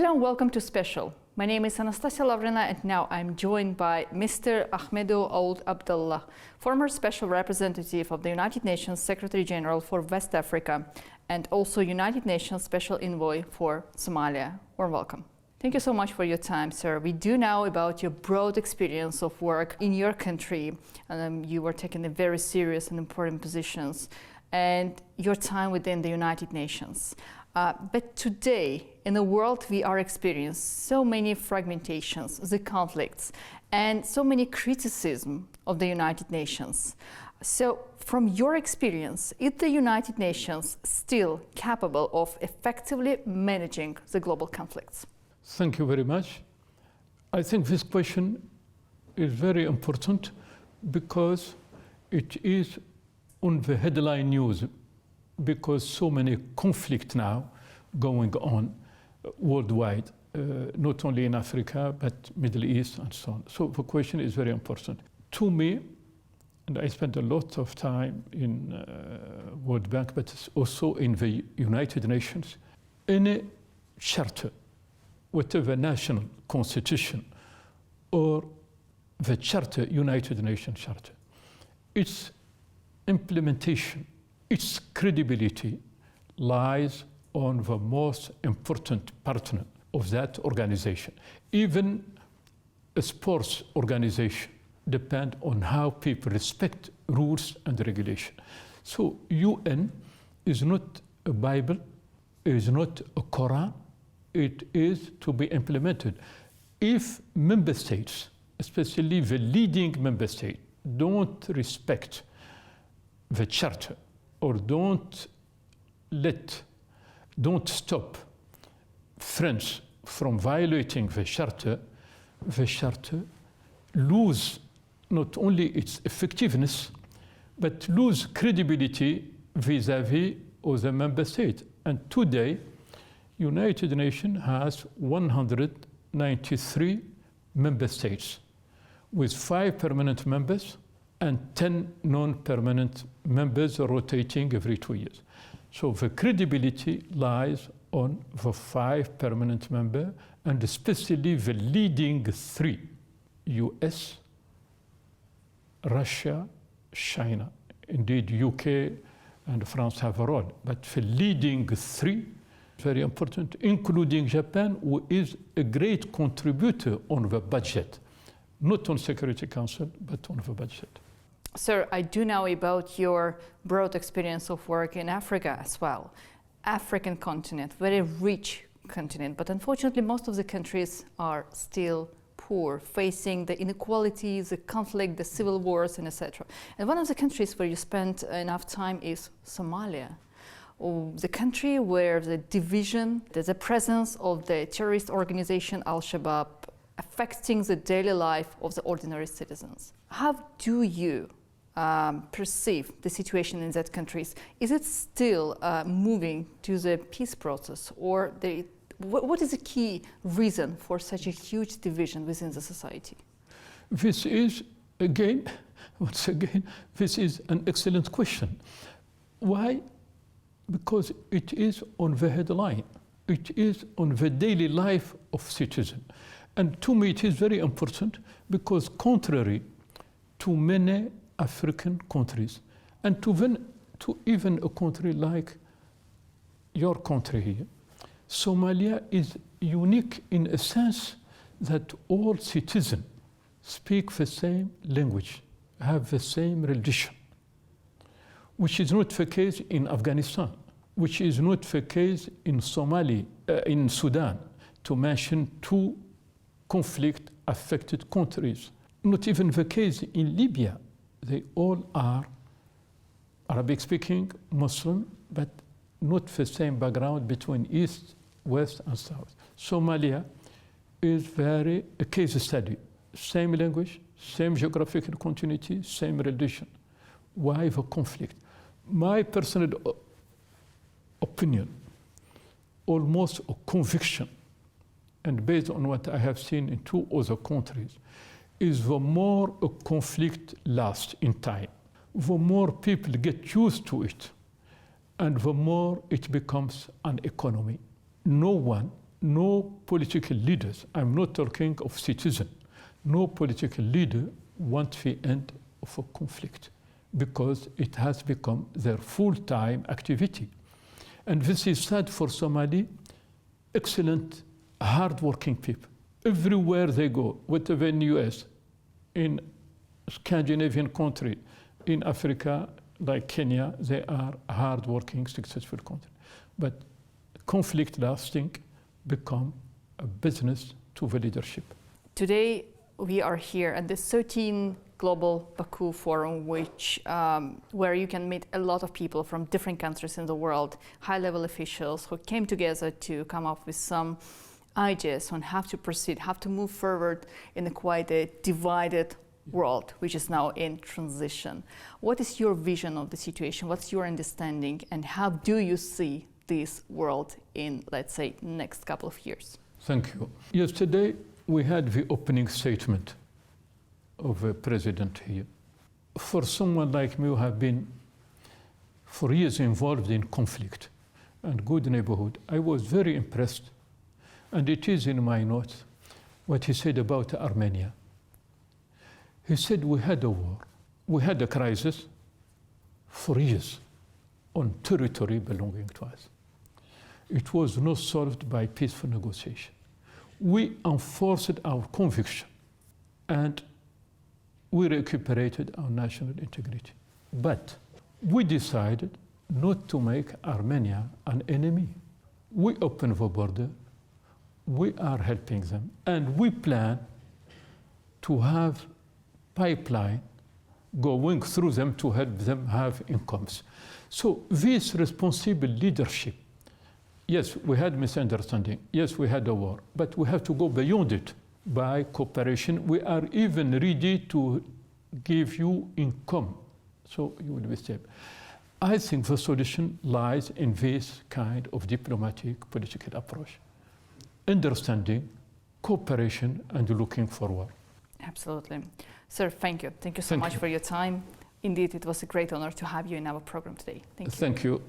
Hello and welcome to Special. My name is Anastasiya Lavrina and now I'm joined by Mr. Ahmedou Ould-Abdallah, former Special Representative of the United Nations Secretary General for West Africa and also United Nations Special Envoy for Somalia. Warm welcome. Thank you so much for your time, sir. We do know about your broad experience of work in your country. You were taking very serious and important positions and your time within the United Nations. But today, in the world we are experiencing so many fragmentations, the conflicts, and so many criticism of the United Nations. So, from your experience, is the United Nations still capable of effectively managing the global conflicts? Thank you very much. I think this question is very important because it is on the headline news, because so many conflicts now going on worldwide, not only in Africa, but Middle East and so on. So the question is very important. To me, and I spent a lot of time in World Bank, but also in the United Nations, any charter, whatever national constitution or the charter, United Nations Charter, its implementation, its credibility lies on the most important partner of that organization. Even a sports organization depends on how people respect rules and regulation. So UN is not a Bible, it is not a Quran, it is to be implemented. If member states, especially the leading member state, don't respect the charter or don't stop France from violating the charter lose not only its effectiveness, but lose credibility vis-à-vis of the member state. And today, United Nations has 193 member states with 5 permanent members and 10 non-permanent members rotating every 2 years. So the credibility lies on the 5 permanent members and especially the leading 3, US, Russia, China. Indeed, UK and France have a role, but the leading 3, very important, including Japan, who is a great contributor on the budget, not on Security Council, but on the budget. Sir, I do know about your broad experience of work in Africa as well. African continent, very rich continent, but unfortunately most of the countries are still poor, facing the inequalities, the conflict, the civil wars, and etc. And one of the countries where you spent enough time is Somalia. The country where the division, there's a presence of the terrorist organization Al-Shabaab affecting the daily life of the ordinary citizens. How do you perceive the situation in that countries? Is it still moving to the peace process, or what is the key reason for such a huge division within the society? This is, once again, this is an excellent question. Why? Because it is on the headline. It is on the daily life of citizens. And to me, it is very important because contrary to many African countries, and to even a country like your country here, Somalia is unique in a sense that all citizens speak the same language, have the same religion, which is not the case in Afghanistan, which is not the case in Somalia, in Sudan, to mention 2 conflict-affected countries. Not even the case in Libya. They all are Arabic-speaking, Muslim, but not the same background between East, West, and South. Somalia is a case study. Same language, same geographical continuity, same religion. Why the conflict? My personal opinion, almost a conviction, and based on what I have seen in 2 other countries, is the more a conflict lasts in time, the more people get used to it, and the more it becomes an economy. No one no political leaders, I'm not talking of citizens, no political leader wants the end of a conflict because it has become their full-time activity. And this is sad for Somali, excellent, hard-working people. Everywhere they go, whatever in the US, in Scandinavian country, in Africa, like Kenya, they are hard-working, successful country. But conflict lasting become a business to the leadership. Today, we are here at the XIII Global Baku Forum, where you can meet a lot of people from different countries in the world, high-level officials who came together to come up with some ideas on how to proceed, how to move forward in quite a divided world, which is now in transition. What is your vision of the situation? What's your understanding? And how do you see this world in, let's say, next couple of years? Thank you. Yesterday, we had the opening statement of the president here. For someone like me who have been for years involved in conflict and good neighborhood, I was very impressed, and it is in my notes, what he said about Armenia. He said we had a war, we had a crisis for years on territory belonging to us. It was not solved by peaceful negotiation. We enforced our conviction and we recuperated our national integrity. But we decided not to make Armenia an enemy. We opened the border, we are helping them, and we plan to have pipeline going through them to help them have incomes. So this responsible leadership, yes, we had misunderstanding, yes, we had a war, but we have to go beyond it by cooperation. We are even ready to give you income, so you will be safe. I think the solution lies in this kind of diplomatic political approach. Understanding, cooperation, and looking forward. Absolutely. Sir, thank you. Thank you so much for your time. Indeed, it was a great honor to have you in our program today. Thank you. Thank you.